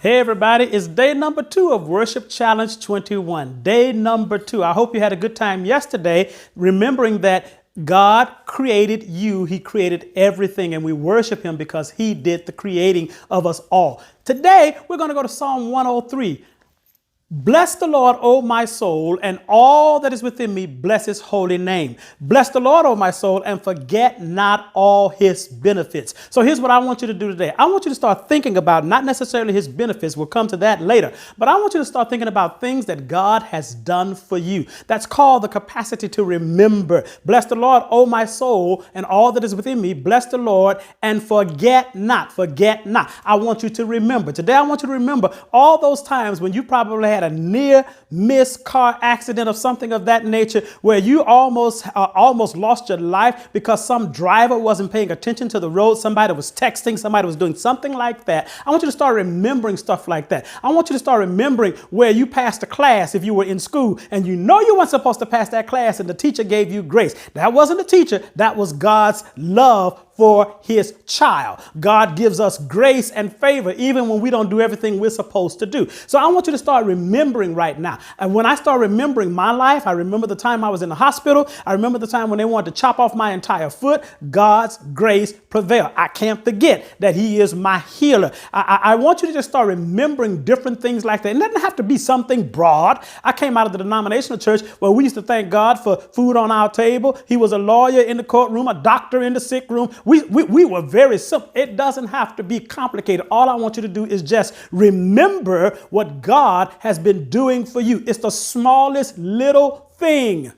Hey everybody, it's day number 2 of Worship Challenge 21. Day number 2. I hope you had a good time yesterday, remembering that God created you. He created everything, and we worship him because he did the creating of us all. Today, we're going to go to Psalm 103. Bless the Lord, O my soul, and all that is within me, bless his holy name. Bless the Lord, O my soul, and forget not all his benefits. So here's what I want you to do today. I want you to start thinking about not necessarily his benefits. We'll come to that later. But I want you to start thinking about things that God has done for you. That's called the capacity to remember. Bless the Lord, O my soul, and all that is within me. Bless the Lord, and forget not. Forget not. I want you to remember. Today, I want you to remember all those times when you probably had a near miss car accident or something of that nature where you almost lost your life because some driver wasn't paying attention to the road. Somebody was texting, somebody was doing something like that. I want you to start remembering stuff like that. I want you to start remembering where you passed a class if you were in school and you know you weren't supposed to pass that class and the teacher gave you grace. That wasn't the teacher. That was God's love for his child. God gives us grace and favor even when we don't do everything we're supposed to do. So I want you to start remembering right now. And when I start remembering my life, I remember the time I was in the hospital. I remember the time when they wanted to chop off my entire foot. God's grace prevailed. I can't forget that he is my healer. I want you to just start remembering different things like that. It doesn't have to be something broad. I came out of the denominational church where we used to thank God for food on our table. He was a lawyer in the courtroom, a doctor in the sick room. We were very simple. It doesn't have to be complicated. All I want you to do is just remember what God has been doing for you. It's the smallest little thing.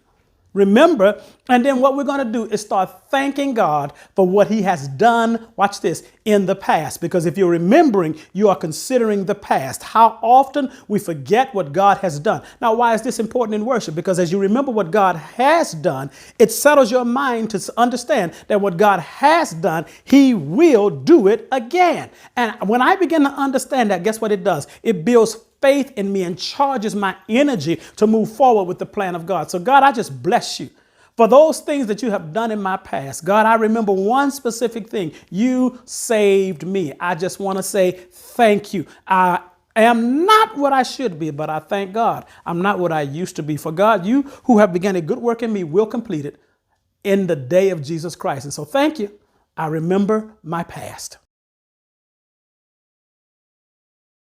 Remember, and then what we're going to do is start thanking God for what he has done, watch this, in the past. Because if you're remembering, you are considering the past. How often we forget what God has done. Now, why is this important in worship? Because as you remember what God has done, it settles your mind to understand that what God has done, he will do it again. And when I begin to understand that, guess what it does? It builds faith in me and charges my energy to move forward with the plan of God. So God, I just bless you for those things that you have done in my past. God, I remember one specific thing. You saved me. I just want to say thank you. I am not what I should be, but I thank God I'm not what I used to be. For God, you who have begun a good work in me will complete it in the day of Jesus Christ. And so thank you. I remember my past.